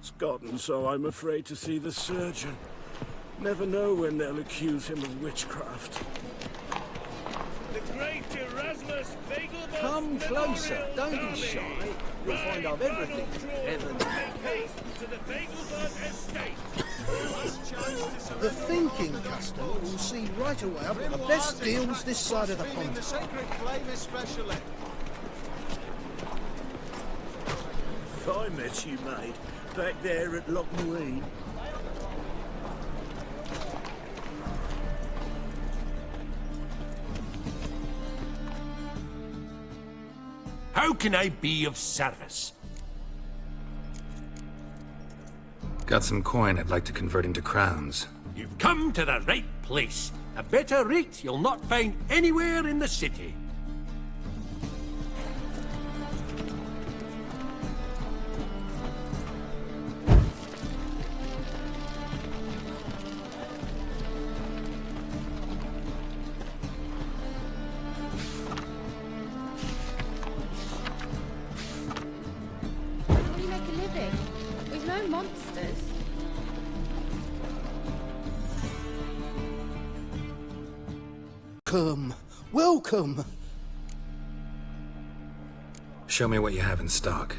It's gotten so I'm afraid to see the surgeon. Never know when they'll accuse him of witchcraft. The great Erasmus Fagelberg. Come closer, don't be shy. You'll find I've everything. Heaven. Make haste to the Fagelberg estate. The thinking customer will see right away I've got the best deals this side of the pond. The sacred flame especially. If I met you, mate, back there at Lochmuine. How can I be of service? Got some coin I'd like to convert into crowns. You've come to the right place. A better rate you'll not find anywhere in the city. How do you make a living? With no monsters. Welcome. Show me what you have in stock.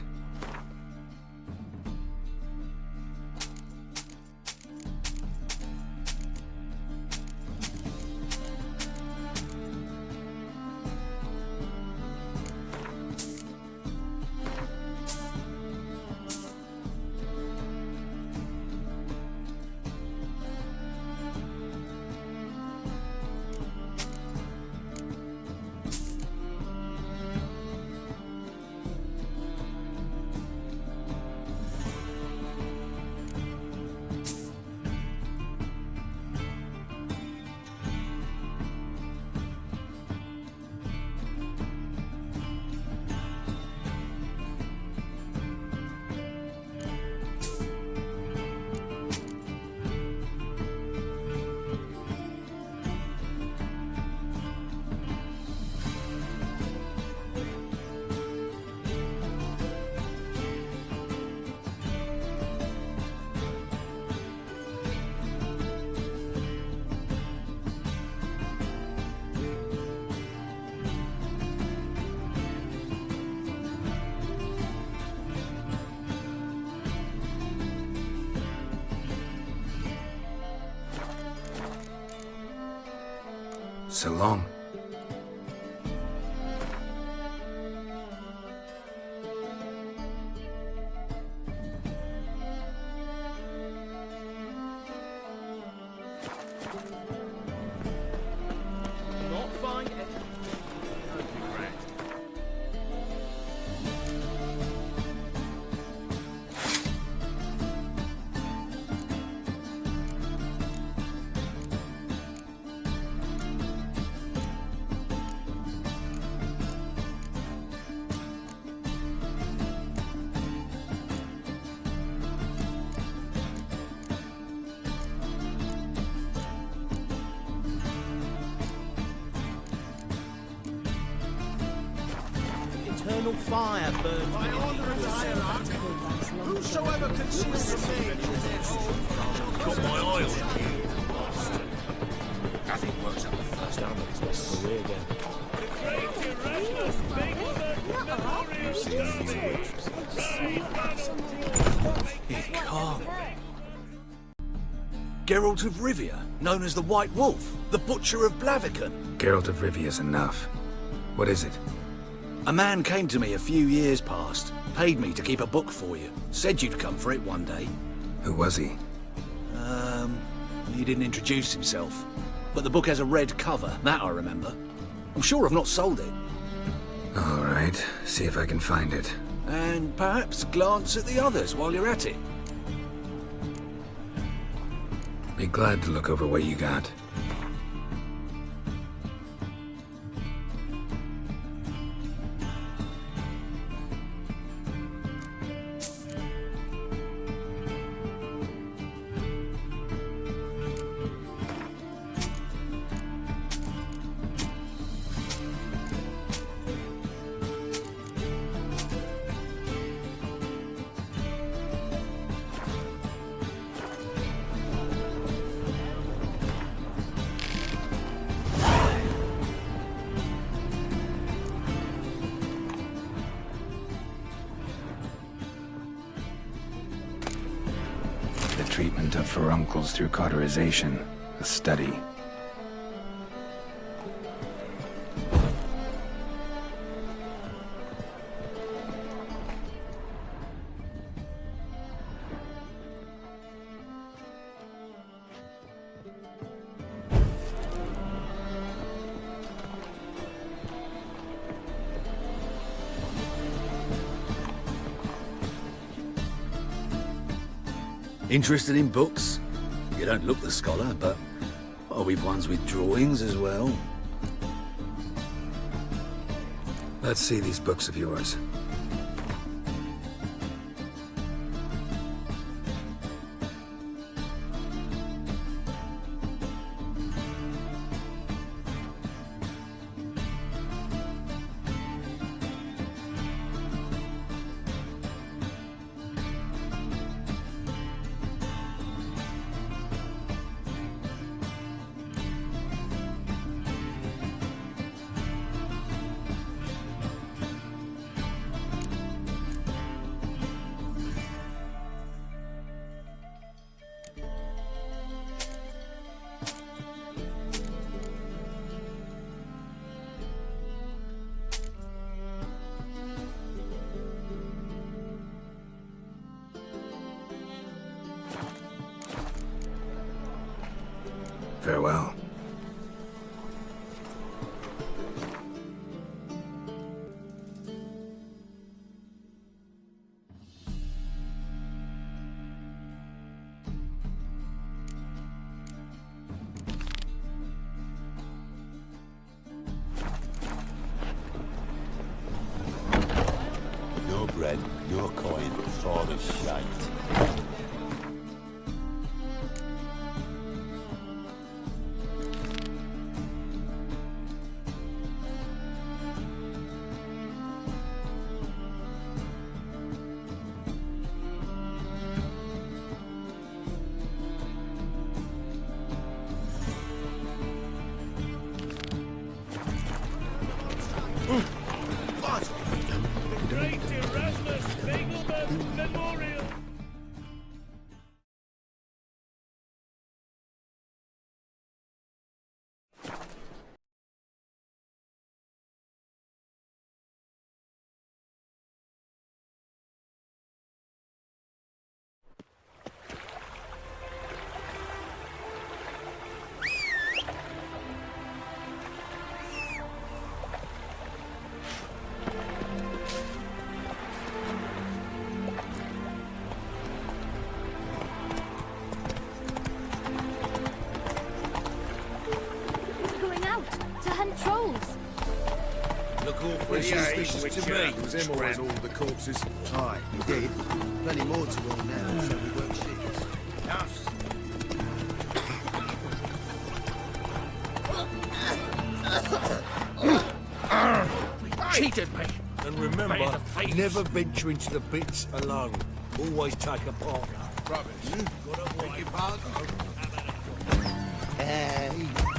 So long. Not find it. Eternal fire burns. By order of the hierarch, whosoever conceals from me Got my eye on you. Nothing works up the first arm of his best away again. The great Erasmus Fagelberg Memorial Derby. He's calm. Geralt of Rivia, known as the White Wolf, the Butcher of Blaviken. Geralt of Rivia's enough. What is it? A man came to me a few years past, paid me to keep a book for you, said you'd come for it one day. Who was he? He didn't introduce himself, but the book has a red cover, that I remember. I'm sure I've not sold it. All right, see if I can find it. And perhaps glance at the others while you're at it. Be glad to look over what you got. development of furuncles through cauterization. A study. Interested in books? You don't look the scholar, but we've ones with drawings as well. Let's see these books of yours. Farewell. No bread, no coin, all the shite. Great Erasmus Begelman Memorial. Going out to hunt trolls. Look all pretty suspicious to me. It was him or was all the corpses. Aye, he did. Plenty more to go now, so we won't see. Cheated me. And remember, never venture into the pits alone. Always take a partner. Rubbish. Beg your pardon? Hey,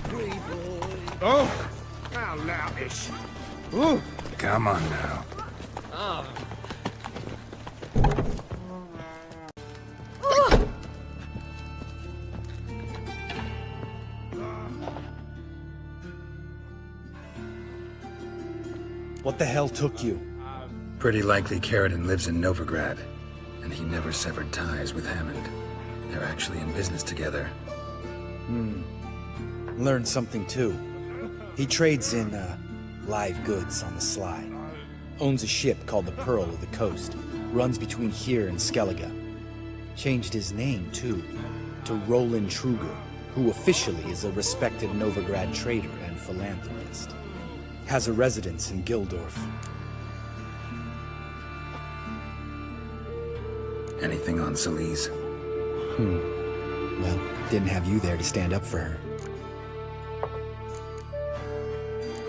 free boy. Oh! How loutish. Come on now. What the hell took you? Pretty likely Carradine lives in Novigrad, and he never severed ties with Hammond. They're actually in business together. Learned something too. He trades in, live goods on the sly. Owns a ship called the Pearl of the Coast. Runs between here and Skellige. Changed his name, too, to Roland Truger, who officially is a respected Novigrad trader and philanthropist. Has a residence in Gildorf. Anything on Celise? Well, didn't have you there to stand up for her.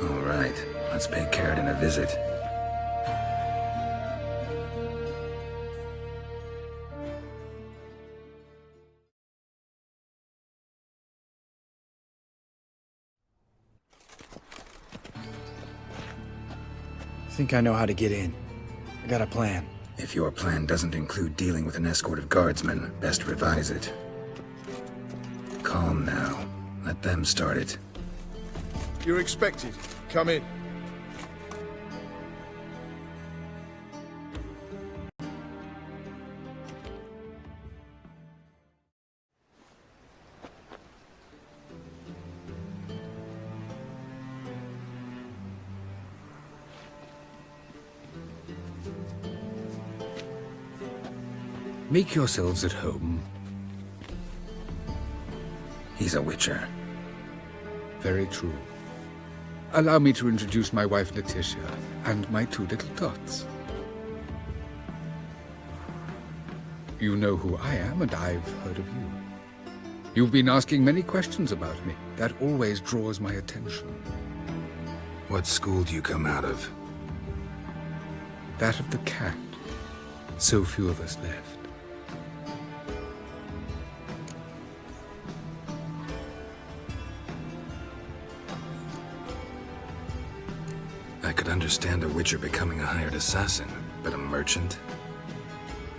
All right, let's pay Carradine a visit. Think I know how to get in. I got a plan. If your plan doesn't include dealing with an escort of guardsmen, best revise it. calm now. Let them start it. You're expected. Come in. Make yourselves at home. He's a witcher. Very true. Allow me to introduce my wife Letitia and my two little tots. You know who I am, and I've heard of you. You've been asking many questions about me. That always draws my attention. What school do you come out of? That of the cat. So few of us left. I could understand a witcher becoming a hired assassin, but a merchant?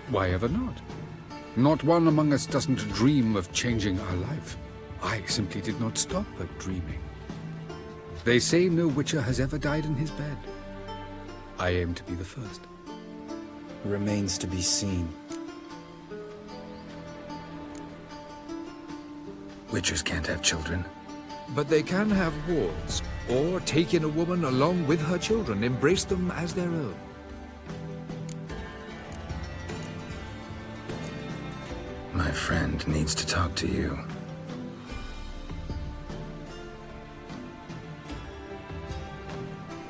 Why ever not? Not one among us doesn't dream of changing our life. I simply did not stop at dreaming. They say no witcher has ever died in his bed. I aim to be the first. Remains to be seen. Witchers can't have children. But they can have wards, or take in a woman along with her children, embrace them as their own. My friend needs to talk to you.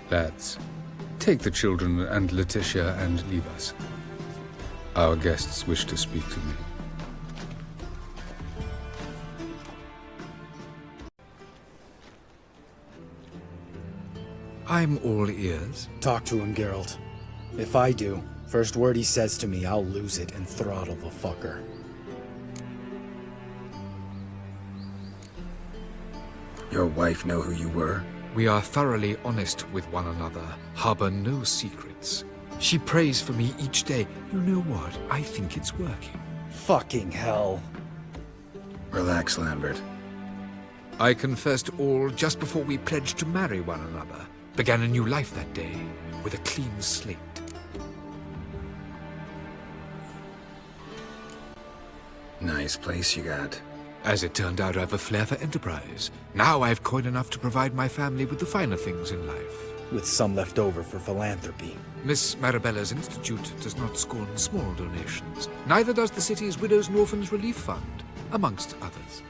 Lads, take the children and Letitia and leave us. Our guests wish to speak to me. I'm all ears. Talk to him, Geralt. If I do, first word he says to me, I'll lose it and throttle the fucker. Your wife know who you were? We are thoroughly honest with one another, harbor no secrets. She prays for me each day. You know what? I think it's working. Fucking hell. Relax, Lambert. I confessed all just before we pledged to marry one another. Began a new life that day, with a clean slate. Nice place you got. As it turned out, I've a flair for enterprise. Now I've coin enough to provide my family with the finer things in life. With some left over for philanthropy. Miss Marabella's institute does not scorn small donations. Neither does the city's Widows and Orphans Relief Fund, amongst others.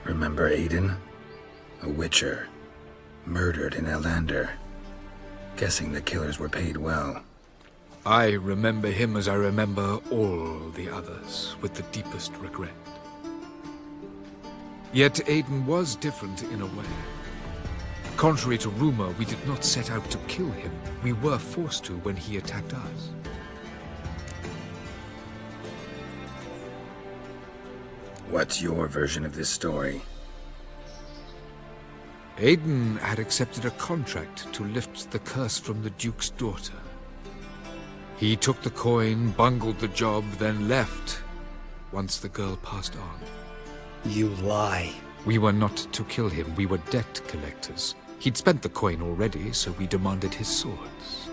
Remember Aiden? A witcher. Murdered in Elander. Guessing the killers were paid well. I remember him as I remember all the others, with the deepest regret. Yet Aiden was different in a way. Contrary to rumor, we did not set out to kill him. We were forced to when he attacked us. What's your version of this story? Aiden had accepted a contract to lift the curse from the Duke's daughter. He took the coin, bungled the job, then left once the girl passed on. You lie. We were not to kill him. We were debt collectors. He'd spent the coin already, so we demanded his swords.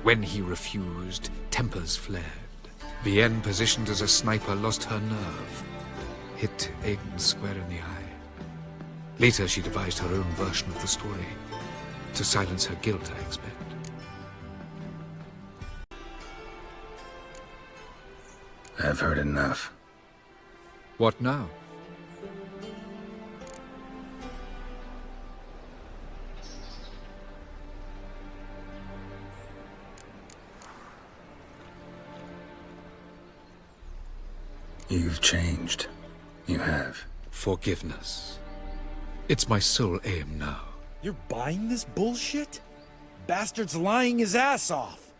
When he refused, tempers flared. Vienne, positioned as a sniper, lost her nerve. Hit Aiden square in the eye. Later, she devised her own version of the story. To silence her guilt, I expect. I've heard enough. What now? You've changed. You have. Forgiveness. It's my sole aim now. You're buying this bullshit? Bastard's lying his ass off.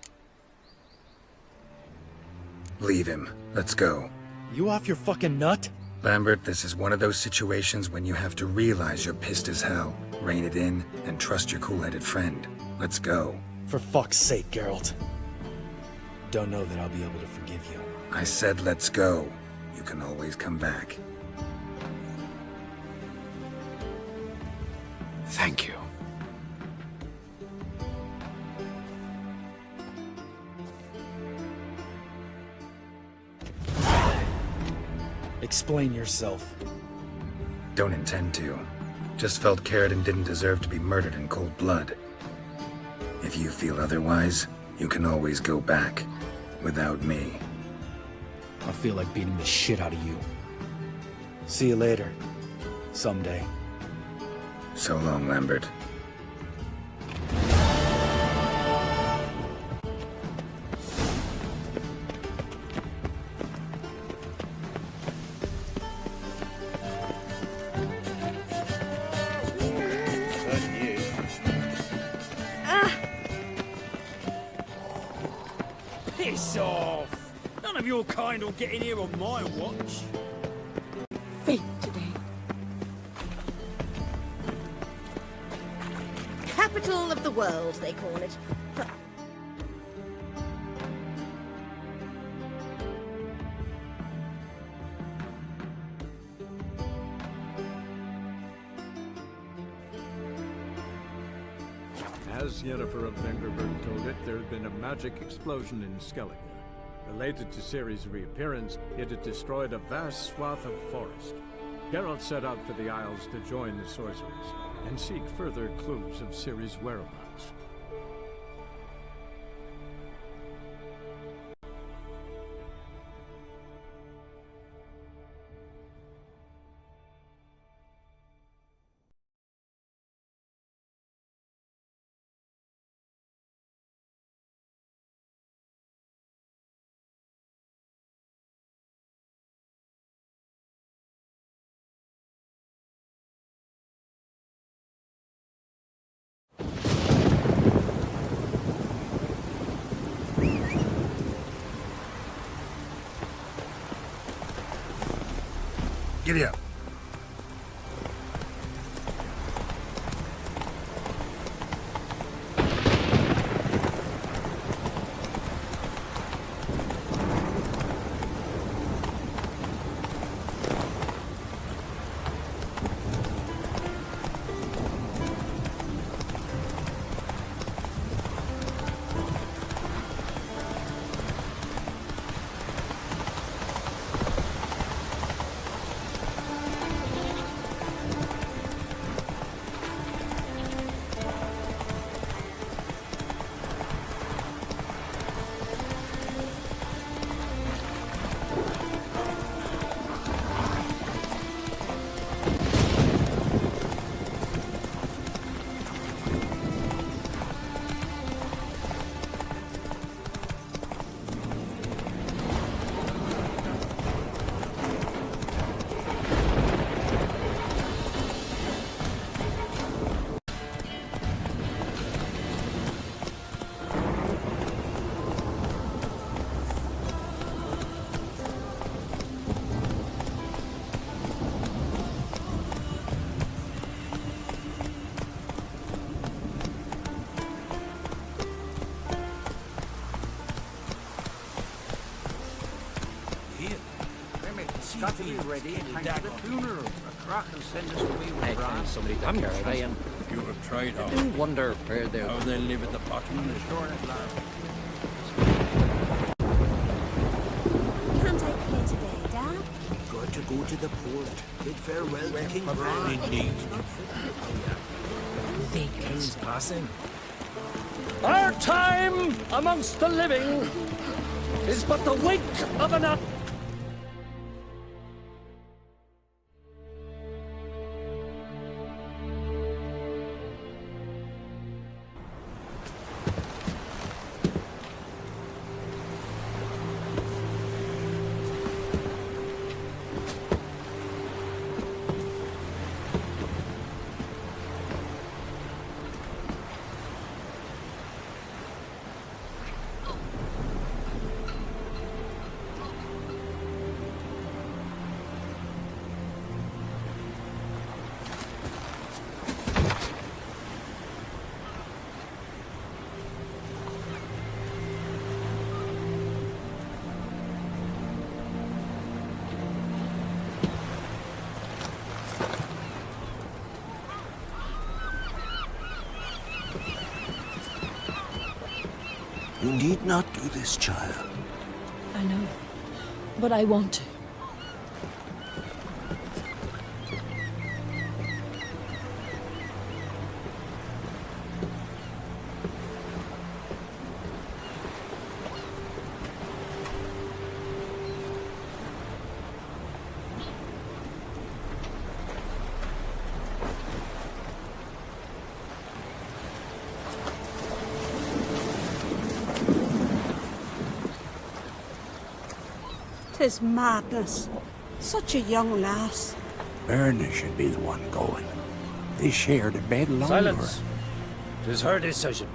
Leave him. Let's go. You off your fucking nut? Lambert, this is one of those situations when you have to realize you're pissed as hell, rein it in, and trust your cool-headed friend. Let's go. For fuck's sake, Geralt. Don't know that I'll be able to forgive you. I said let's go. you can always come back. Thank you. Explain yourself. Don't intend to. Just felt Carradine didn't deserve to be murdered in cold blood. If you feel otherwise, you can always go back. Without me. I feel like beating the shit out of you. See you later. Someday. So long, Lambert. Piss off! None of your kind will get in here on my watch. Fate today. Capital of the world, they call it. As Yennefer of Vengerberg told it, there had been a magic explosion in Skellige. Related to Ciri's reappearance, it had destroyed a vast swath of forest. Geralt set out for the Isles to join the sorcerers and seek further clues of Ciri's whereabouts. Giddy up. Got to be ready in time for the funeral. A crack and send us away with brass. Somebody come here, Ryan. You have tried I out do wonder where they're... how they live at the bottom of the shore at last. Can't I clear today, Dad? Got to go to the port. Bid farewell to King Bran. Indeed. King's passing. Our time amongst the living is but the wink of an eye. You need not do this, child. I know. But I want to. Tis madness. Such a young lass. Erna should be the one going. They shared a bed longer. Silence. 'Tis her decision.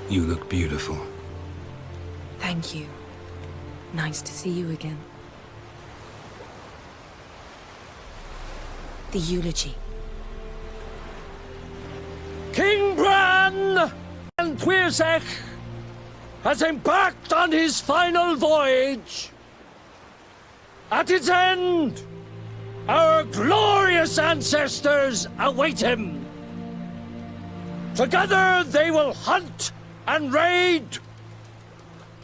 You look beautiful. Thank you. Nice to see you again. The eulogy. King Bran and Tuirsech has embarked on his final voyage. At its end, our glorious ancestors await him. Together they will hunt and raid.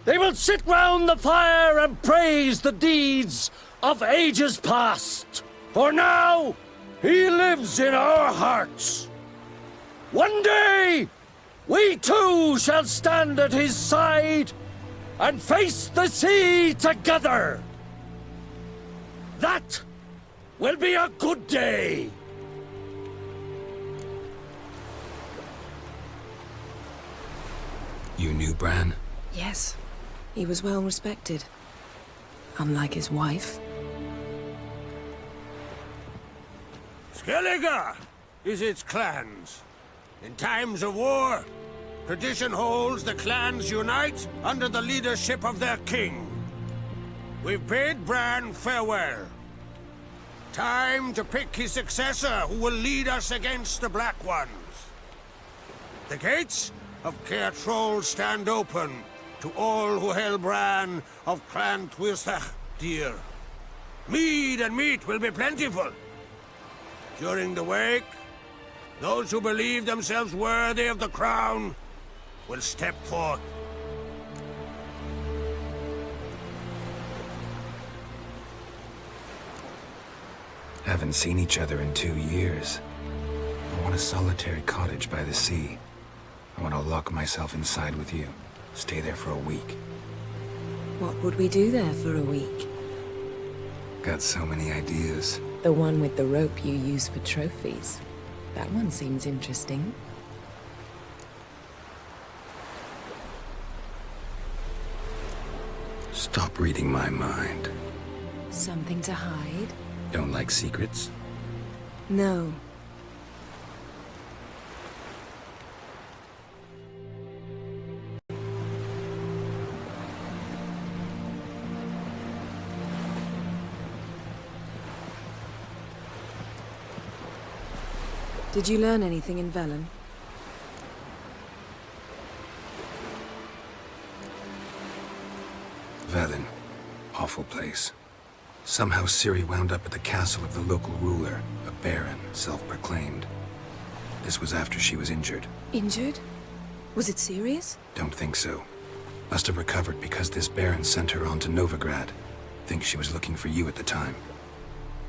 They will sit round the fire and praise the deeds of ages past. For now, he lives in our hearts. One day, we too shall stand at his side and face the sea together. That will be a good day. You knew Bran? Yes. He was well respected. Unlike his wife. Skellige is its clans. In times of war, tradition holds the clans unite under the leadership of their king. We've bid Bran farewell. Time to pick his successor who will lead us against the Black Ones. The gates of Caer Troll stand open to all who held Bran of Clan Tuirsech dear. Mead and meat will be plentiful. During the wake, those who believe themselves worthy of the crown will step forth. Haven't seen each other in 2 years. I want a solitary cottage by the sea. I want to lock myself inside with you. Stay there for a week. What would we do there for a week? Got so many ideas. The one with the rope you use for trophies. That one seems interesting. Stop reading my mind. Something to hide? Don't like secrets? No. Did you learn anything in Velen? Velen. Awful place. Somehow Ciri wound up at the castle of the local ruler, a baron, self-proclaimed. This was after she was injured. Injured? Was it serious? Don't think so. Must have recovered because this baron sent her on to Novigrad. Think she was looking for you at the time.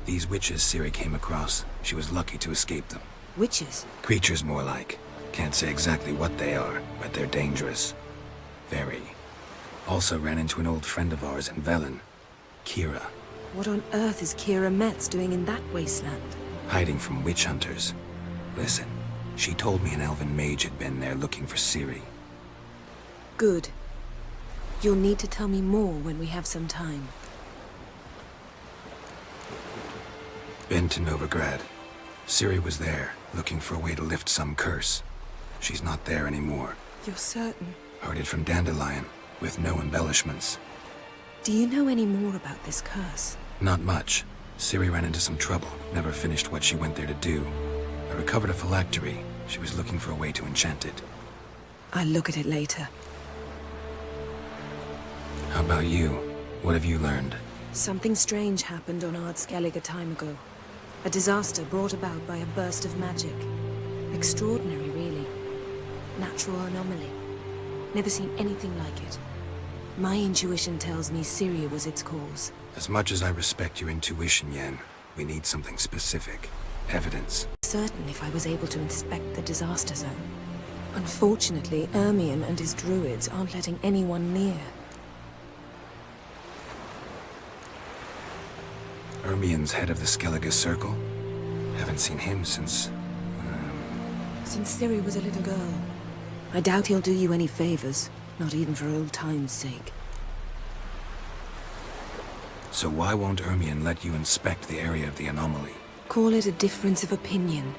These witches Ciri came across, she was lucky to escape them. Witches? Creatures more like. Can't say exactly what they are, but they're dangerous. Very. Also ran into an old friend of ours in Velen, Kira. What on earth is Kira Metz doing in that wasteland? Hiding from witch hunters. Listen, she told me an elven mage had been there looking for Ciri. Good. You'll need to tell me more when we have some time. Been to Novigrad. Ciri was there, looking for a way to lift some curse. She's not there anymore. You're certain? Heard it from Dandelion, with no embellishments. Do you know any more about this curse? Not much. Ciri ran into some trouble, never finished what she went there to do. I recovered a phylactery. She was looking for a way to enchant it. I'll look at it later. How about you? What have you learned? Something strange happened on Ard Skellige a time ago. A disaster brought about by a burst of magic. Extraordinary, really. Natural anomaly. Never seen anything like it. My intuition tells me Ciri was its cause. As much as I respect your intuition, Yen, we need something specific. Evidence. Certain if I was able to inspect the disaster zone. Unfortunately, Ermion and his druids aren't letting anyone near. Ermion's head of the Skellige Circle? Haven't seen him since... Since Ciri was a little girl. I doubt he'll do you any favors, not even for old time's sake. So why won't Ermion let you inspect the area of the anomaly? Call it a difference of opinion.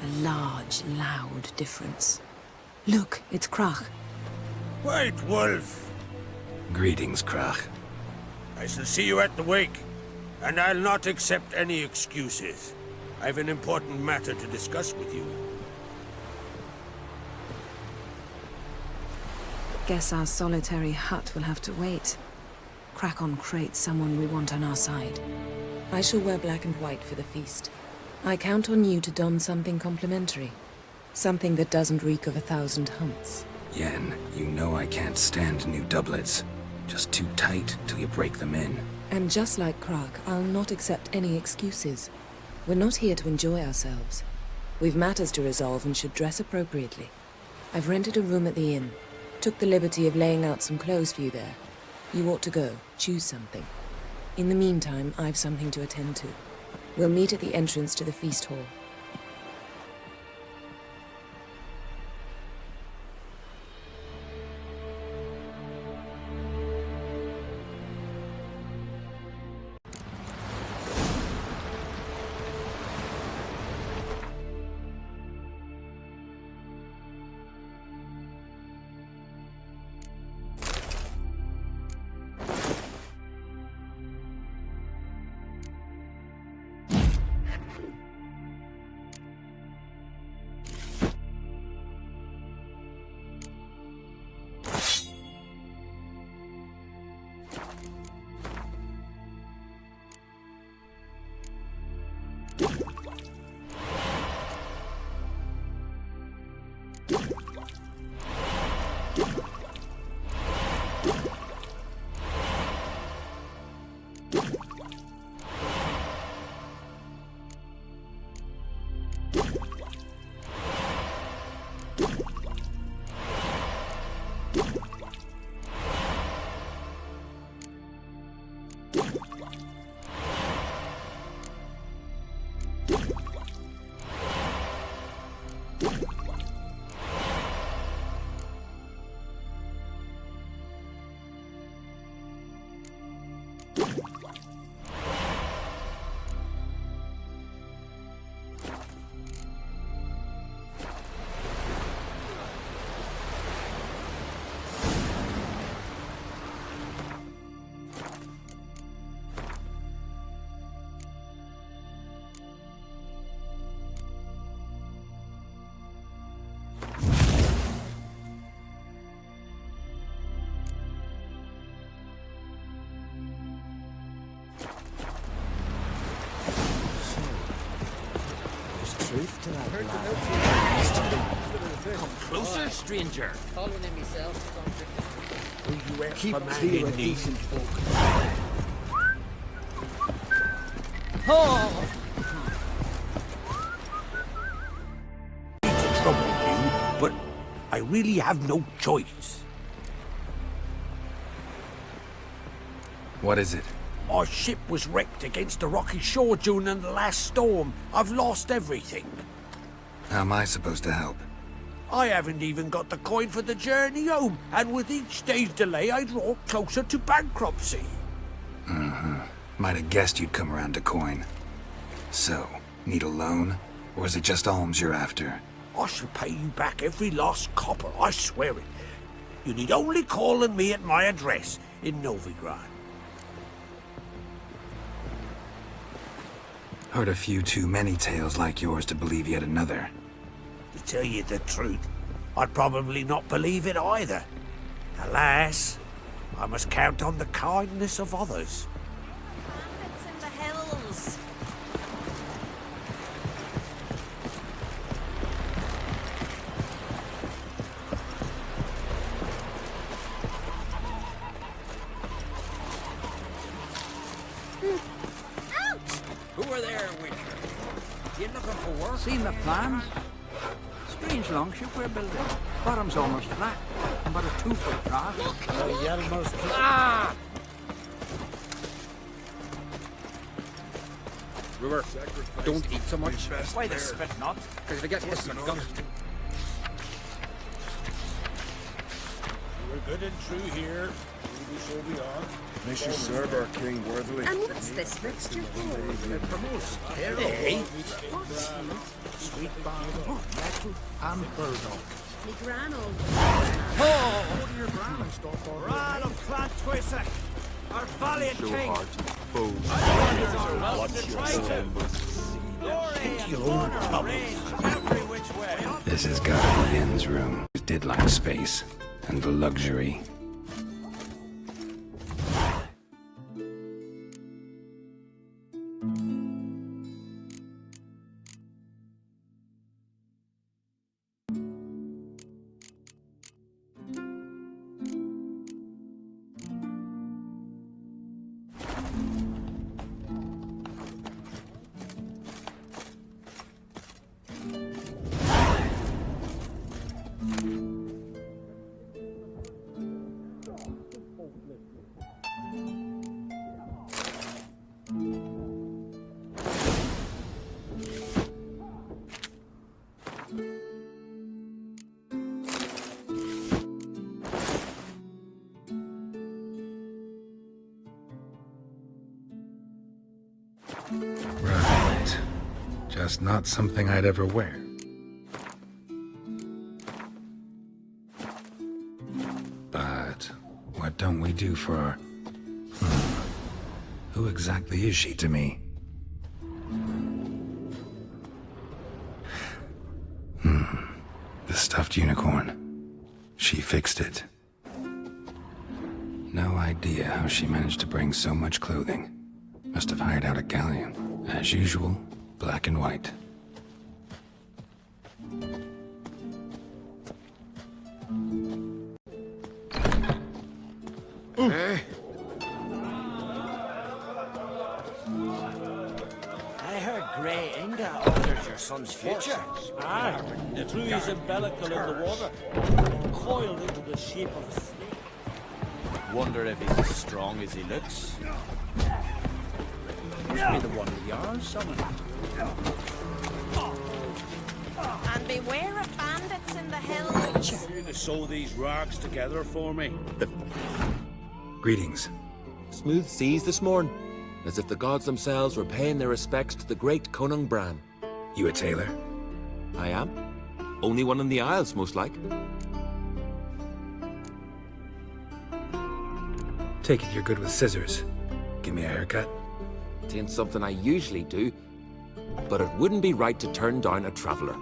A large, loud difference. Look, it's Krach. White Wolf! Greetings, Krach. I shall see you at the wake, and I'll not accept any excuses. I've an important matter to discuss with you. Guess our solitary hut will have to wait. Crack on Krait's someone we want on our side. I shall wear black and white for the feast. I count on you to don something complimentary. Something that doesn't reek of 1,000 hunts. Yen, you know I can't stand new doublets. Just too tight till you break them in. And just like Krach, I'll not accept any excuses. We're not here to enjoy ourselves. We've matters to resolve and should dress appropriately. I've rented a room at the inn. Took the liberty of laying out some clothes for you there. You ought to go. Choose something. In the meantime, I've something to attend to. We'll meet at the entrance to the feast hall. Truth to that lad. Come closer, stranger. Calling him myself. Will you ever Keep man clear in of need? decent folk. Oh! To trouble you, but I really have no choice. What is it? Our ship was wrecked against a rocky shore during the last storm. I've lost everything. How am I supposed to help? I haven't even got the coin for the journey home, and with each day's delay, I draw closer to bankruptcy. Might have guessed you'd come around to coin. So, need a loan? Or is it just alms you're after? I shall pay you back every last copper, I swear it. You need only call on me at my address in Novigrad. Heard a few too many tales like yours to believe yet another. To tell you the truth, I'd probably not believe it either. Alas, I must count on the kindness of others. Bandits in the hills. Who are there, Witcher? You looking for work? Seen the plans? Strange longship we're building. Bottom's almost flat, and but a 2-foot draught. River, don't eat so much. Why the spit not? Because if it gets worse, it's gone. We're good and true here. We shall be on. May she serve our king worthily. And what's this mixture for? It promotes Hey. sweet balm, nettle, and burdock. Me gran old. Ran of Clan Twisak, our valiant king. This has got to be Yen's room. It did like space and luxury. Right. Just not something I'd ever wear. But what don't we do for our... Who exactly is she to me? The stuffed unicorn. She fixed it. No idea how she managed to bring so much clothing. Must have hired out a galleon. As usual, black and white. I heard Grey Inga ordered your son's future. Ah, threw his umbilical in the water, coiled into the shape of a snake. Wonder if he's as strong as he looks. Must be the one with yarns summoned. And beware of bandits in the hills. You to sew these rags together for me. Greetings. Smooth seas this morn, as if the gods themselves were paying their respects to the great Conung Bran. You a tailor? I am. Only one in the Isles, most like. Take it you're good with scissors. Give me a haircut. It ain't something I usually do, but it wouldn't be right to turn down a traveller.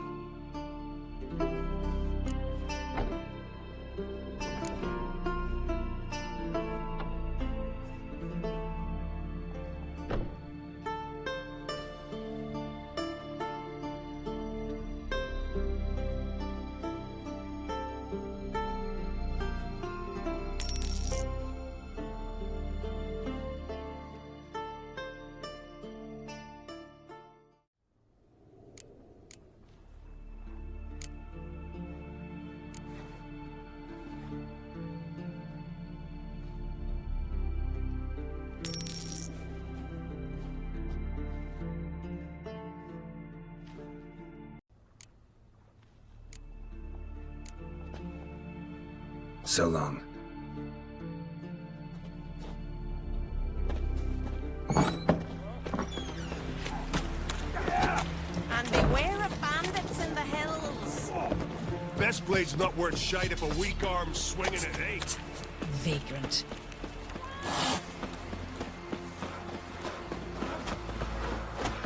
So long. And beware of bandits in the hills. Best blade's not worth shite if a weak arm's swinging at 8. Vagrant.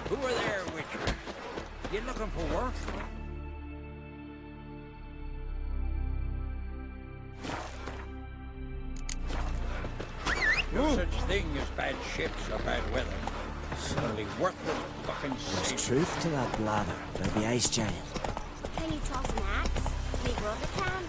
Who are there, Witcher? You looking for work? No such thing as bad ships or bad weather. It's only worthless fucking sea. There's truth to that blather about the ice giant. Can you toss an axe? Me brother can.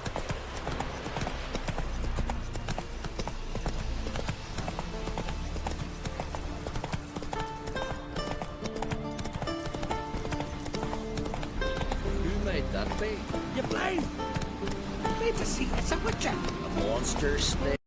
Who made that be? You blind! Need to see it's a witcher. A monster snake.